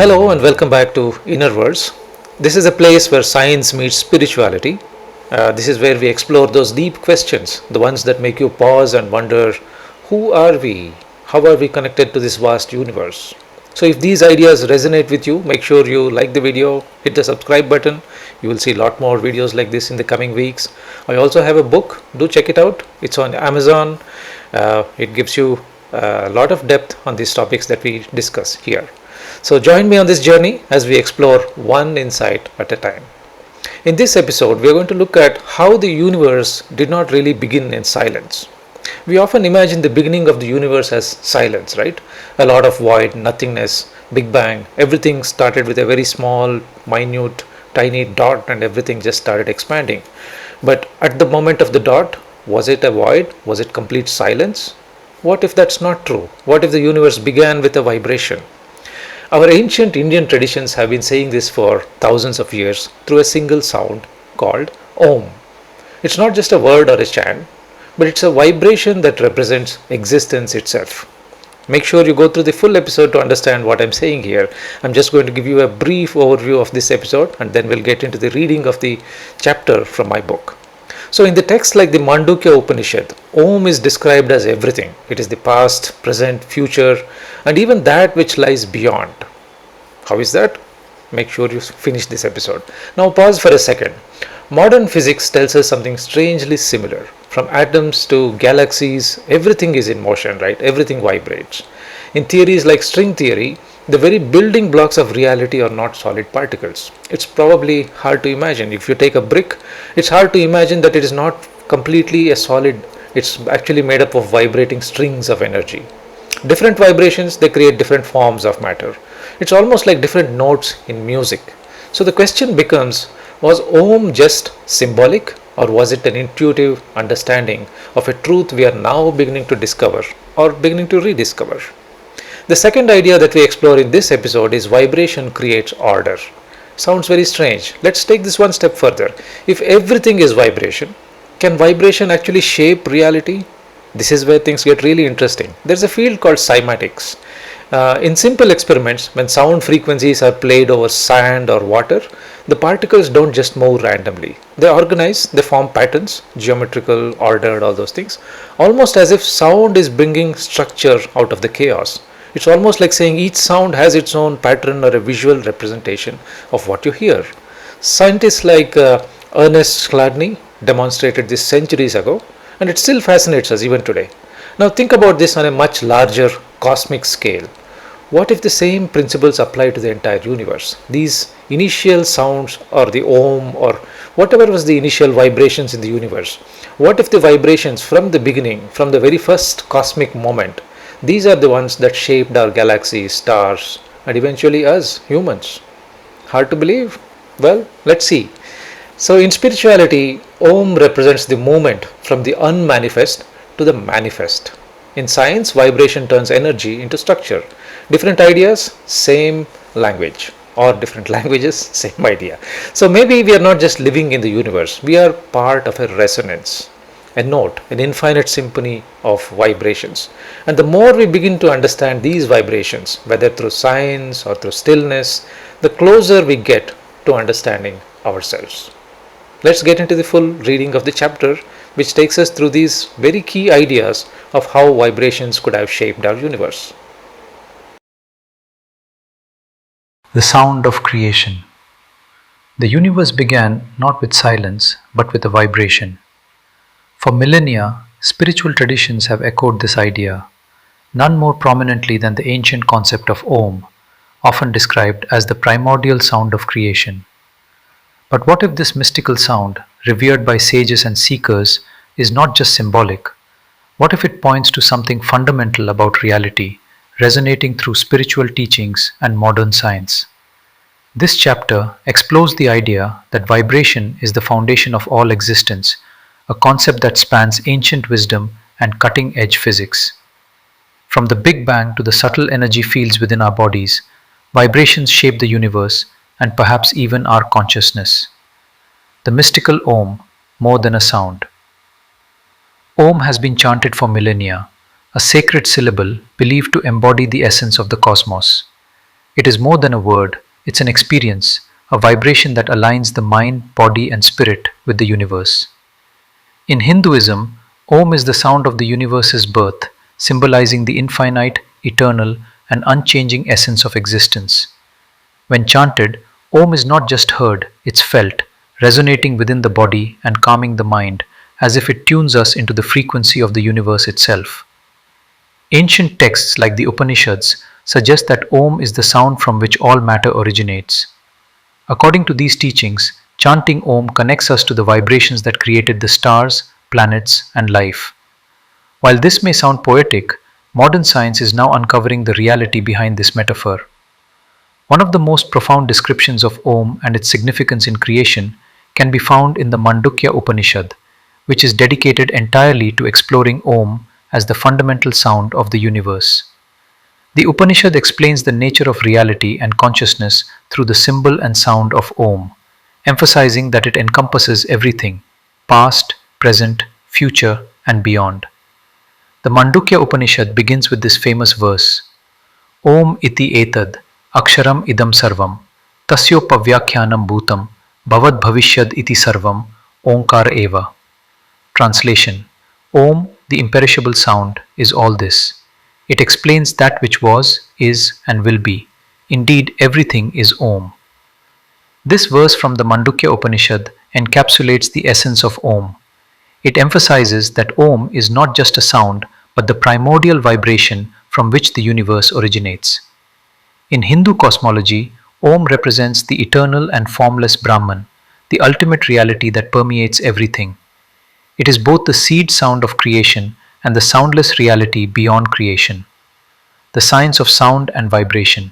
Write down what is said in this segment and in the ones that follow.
Hello and welcome back to Innerverz. This is a place where science meets spirituality. This is where we explore those deep questions, the ones that make you pause and wonder, who are we? How are we connected to this vast universe? So if these ideas resonate with you, make sure you like the video, hit the subscribe button. You will see a lot more videos like this in the coming weeks. I also have a book, do check it out. It's on Amazon. It gives you a lot of depth on these topics that we discuss here. So join me on this journey as we explore one insight at a time. In this episode, we are going to look at how the universe did not really begin in silence. We often imagine the beginning of the universe as silence, right? A lot of void, nothingness, Big Bang, everything started with a very small, minute, tiny dot and everything just started expanding. But at the moment of the dot, was it a void? Was it complete silence? What if that's not true? What if the universe began with a vibration? Our ancient Indian traditions have been saying this for thousands of years through a single sound called Om. It's not just a word or a chant, but it's a vibration that represents existence itself. Make sure you go through the full episode to understand what I'm saying here. I'm just going to give you a brief overview of this episode and then we'll get into the reading of the chapter from my book. So in the text like the Mandukya Upanishad, Om is described as everything. It is the past, present, future, and even that which lies beyond. How is that? Make sure you finish this episode. Now pause for a second. Modern physics tells us something strangely similar. From atoms to galaxies, everything is in motion, right? Everything vibrates. In theories like string theory, the very building blocks of reality are not solid particles. It's probably hard to imagine. If you take a brick, it's hard to imagine that it is not completely a solid. It's actually made up of vibrating strings of energy. Different vibrations, they create different forms of matter. It's almost like different notes in music. So the question becomes, was Om just symbolic or was it an intuitive understanding of a truth we are now beginning to discover or beginning to rediscover? The second idea that we explore in this episode is vibration creates order. Sounds very strange. Let's take this one step further. If everything is vibration, can vibration actually shape reality? This is where things get really interesting. There's a field called cymatics. In simple experiments, when sound frequencies are played over sand or water, the particles don't just move randomly. They organize, they form patterns, geometrical, ordered, all those things, almost as if sound is bringing structure out of the chaos. It's almost like saying each sound has its own pattern or a visual representation of what you hear. Scientists like Ernest Chladni demonstrated this centuries ago, and it still fascinates us even today. Now think about this on a much larger cosmic scale. What if the same principles apply to the entire universe? These initial sounds or the Om or whatever was the initial vibrations in the universe. What if the vibrations from the beginning, from the very first cosmic moment, these are the ones that shaped our galaxies, stars, and eventually us, humans? Hard to believe? Well, let's see. So in spirituality, Om represents the movement from the unmanifest to the manifest. In science, vibration turns energy into structure. Different ideas, same language. Or different languages, same idea. So maybe we are not just living in the universe, we are part of a resonance, a note, an infinite symphony of vibrations. And the more we begin to understand these vibrations, whether through science or through stillness, the closer we get to understanding ourselves. Let's get into the full reading of the chapter, which takes us through these very key ideas of how vibrations could have shaped our universe. The sound of creation. The universe began not with silence, but with a vibration. For millennia, spiritual traditions have echoed this idea, none more prominently than the ancient concept of Om, often described as the primordial sound of creation. But what if this mystical sound, revered by sages and seekers, is not just symbolic? What if it points to something fundamental about reality, resonating through spiritual teachings and modern science? This chapter explores the idea that vibration is the foundation of all existence, a concept that spans ancient wisdom and cutting-edge physics. From the Big Bang to the subtle energy fields within our bodies, vibrations shape the universe and perhaps even our consciousness. The mystical Om, more than a sound. Om has been chanted for millennia, a sacred syllable believed to embody the essence of the cosmos. It is more than a word, it's an experience, a vibration that aligns the mind, body, and spirit with the universe. In Hinduism, Om is the sound of the universe's birth, symbolizing the infinite, eternal, and unchanging essence of existence. When chanted, Om is not just heard, it's felt, resonating within the body and calming the mind, as if it tunes us into the frequency of the universe itself. Ancient texts like the Upanishads suggest that Om is the sound from which all matter originates. According to these teachings, chanting Om connects us to the vibrations that created the stars, planets, and life. While this may sound poetic, modern science is now uncovering the reality behind this metaphor. One of the most profound descriptions of Om and its significance in creation can be found in the Mandukya Upanishad, which is dedicated entirely to exploring Om as the fundamental sound of the universe. The Upanishad explains the nature of reality and consciousness through the symbol and sound of Om, emphasizing that it encompasses everything past, present, future, and beyond. The Mandukya Upanishad begins with this famous verse: Om iti etad aksharam idam sarvam tasyopavyakyanam bhutam bhavad bhavishyad iti sarvam onkar eva. Translation: Om, the imperishable sound, is all this. It explains that which was, is, and will be. Indeed, everything is Om. This verse from the Mandukya Upanishad encapsulates the essence of Om. It emphasizes that Om is not just a sound, but the primordial vibration from which the universe originates. In Hindu cosmology, Om represents the eternal and formless Brahman, the ultimate reality that permeates everything. It is both the seed sound of creation and the soundless reality beyond creation. The science of sound and vibration.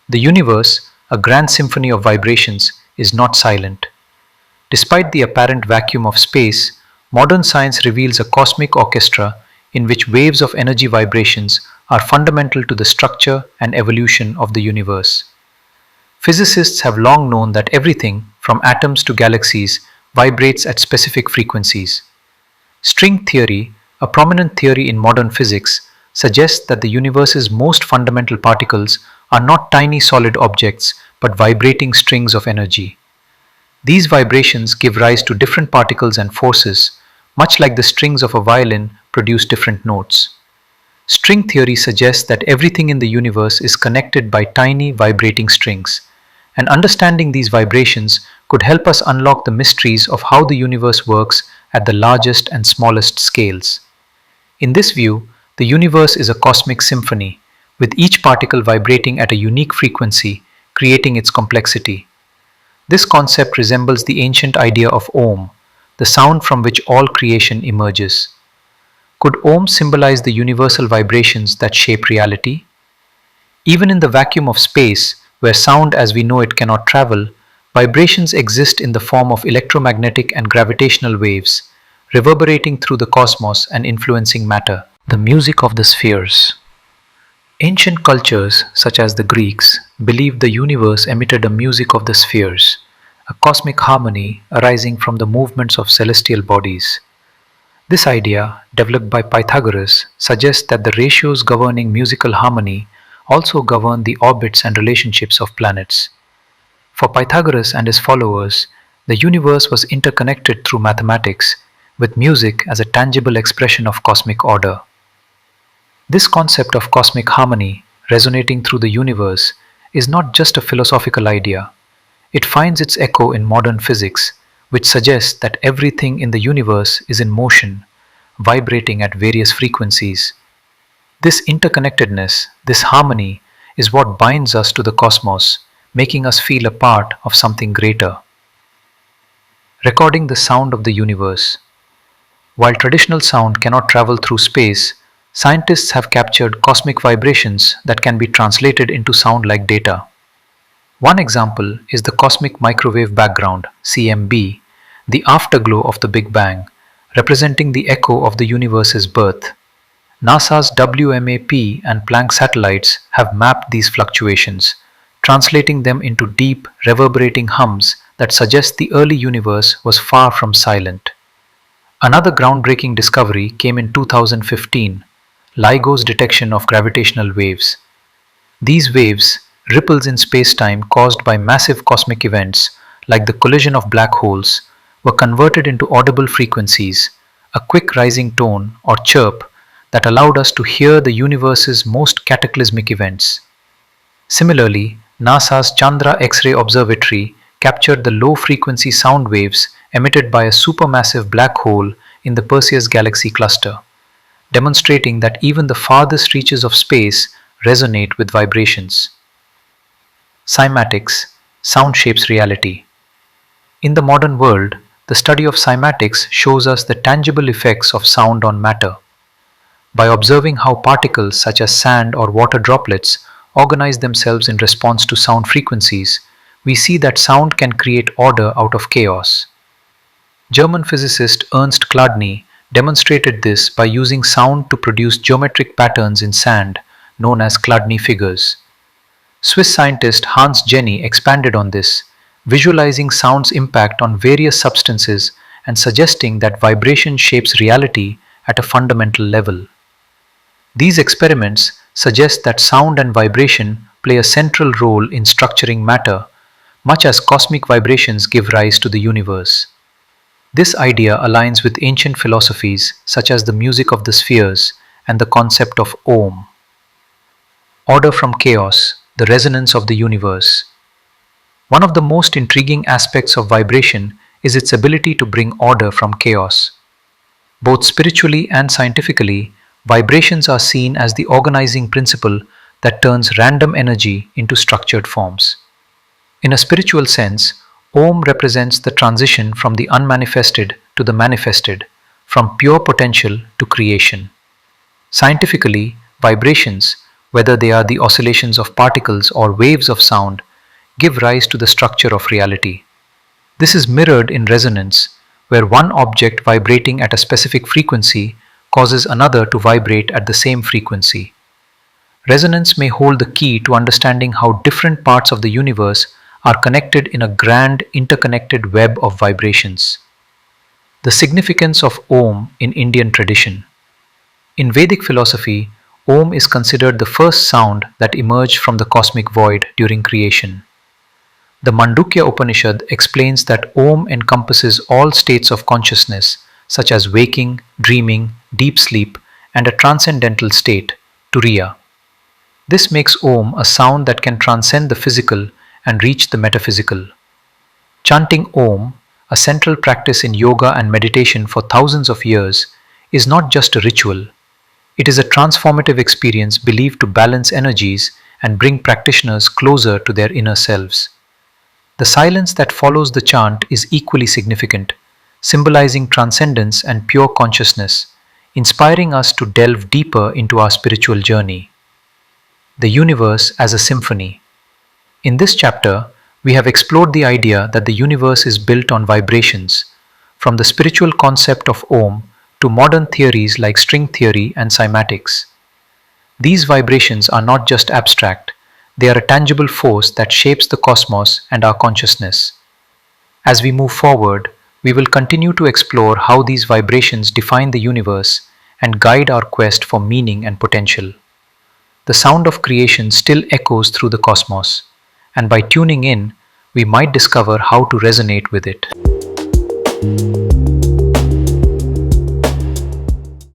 The universe, a grand symphony of vibrations, is not silent. Despite the apparent vacuum of space, modern science reveals a cosmic orchestra in which waves of energy vibrations are fundamental to the structure and evolution of the universe. Physicists have long known that everything, from atoms to galaxies, vibrates at specific frequencies. String theory, a prominent theory in modern physics, suggests that the universe's most fundamental particles are not tiny solid objects but vibrating strings of energy. These vibrations give rise to different particles and forces, much like the strings of a violin produce different notes. String theory suggests that everything in the universe is connected by tiny vibrating strings, and understanding these vibrations could help us unlock the mysteries of how the universe works at the largest and smallest scales. In this view, the universe is a cosmic symphony, with each particle vibrating at a unique frequency, creating its complexity. This concept resembles the ancient idea of Om, the sound from which all creation emerges. Could Om symbolize the universal vibrations that shape reality? Even in the vacuum of space, where sound as we know it cannot travel, vibrations exist in the form of electromagnetic and gravitational waves, reverberating through the cosmos and influencing matter. The music of the spheres. Ancient cultures, such as the Greeks, believed the universe emitted a music of the spheres, a cosmic harmony arising from the movements of celestial bodies. This idea, developed by Pythagoras, suggests that the ratios governing musical harmony also govern the orbits and relationships of planets. For Pythagoras and his followers, the universe was interconnected through mathematics, with music as a tangible expression of cosmic order. This concept of cosmic harmony resonating through the universe is not just a philosophical idea. It finds its echo in modern physics, which suggests that everything in the universe is in motion, vibrating at various frequencies. This interconnectedness, this harmony, is what binds us to the cosmos, making us feel a part of something greater. Recording the sound of the universe. While traditional sound cannot travel through space, scientists have captured cosmic vibrations that can be translated into sound like data. One example is the cosmic microwave background, CMB, the afterglow of the Big Bang, representing the echo of the universe's birth. NASA's WMAP and Planck satellites have mapped these fluctuations, translating them into deep, reverberating hums that suggest the early universe was far from silent. Another groundbreaking discovery came in 2015, LIGO's detection of gravitational waves. These waves, ripples in space-time caused by massive cosmic events like the collision of black holes were converted into audible frequencies, a quick rising tone or chirp that allowed us to hear the universe's most cataclysmic events. Similarly, NASA's Chandra X-ray Observatory captured the low-frequency sound waves emitted by a supermassive black hole in the Perseus galaxy cluster, demonstrating that even the farthest reaches of space resonate with vibrations. Cymatics, sound shapes reality. In the modern world, the study of cymatics shows us the tangible effects of sound on matter. By observing how particles such as sand or water droplets organize themselves in response to sound frequencies, we see that sound can create order out of chaos. German physicist Ernst Chladni demonstrated this by using sound to produce geometric patterns in sand, known as Chladni figures. Swiss scientist Hans Jenny expanded on this, visualizing sound's impact on various substances and suggesting that vibration shapes reality at a fundamental level. These experiments suggest that sound and vibration play a central role in structuring matter, much as cosmic vibrations give rise to the universe. This idea aligns with ancient philosophies such as the music of the spheres and the concept of Om. Order from chaos, the resonance of the universe. One of the most intriguing aspects of vibration is its ability to bring order from chaos. Both spiritually and scientifically, vibrations are seen as the organizing principle that turns random energy into structured forms. In a spiritual sense, Om represents the transition from the unmanifested to the manifested, from pure potential to creation. Scientifically, vibrations, whether they are the oscillations of particles or waves of sound, give rise to the structure of reality. This is mirrored in resonance, where one object vibrating at a specific frequency causes another to vibrate at the same frequency. Resonance may hold the key to understanding how different parts of the universe are connected in a grand interconnected web of vibrations. The significance of Om in Indian tradition. In Vedic philosophy, Om is considered the first sound that emerged from the cosmic void during creation. The Mandukya Upanishad explains that Om encompasses all states of consciousness, such as waking, dreaming, deep sleep, and a transcendental state, Turiya. This makes Om a sound that can transcend the physical and reach the metaphysical. Chanting Om, a central practice in yoga and meditation for thousands of years, is not just a ritual. It is a transformative experience believed to balance energies and bring practitioners closer to their inner selves. The silence that follows the chant is equally significant, symbolizing transcendence and pure consciousness, inspiring us to delve deeper into our spiritual journey. The universe as a symphony. In this chapter, we have explored the idea that the universe is built on vibrations, from the spiritual concept of Om to modern theories like string theory and cymatics. These vibrations are not just abstract, they are a tangible force that shapes the cosmos and our consciousness. As we move forward, we will continue to explore how these vibrations define the universe and guide our quest for meaning and potential. The sound of creation still echoes through the cosmos, and by tuning in, we might discover how to resonate with it.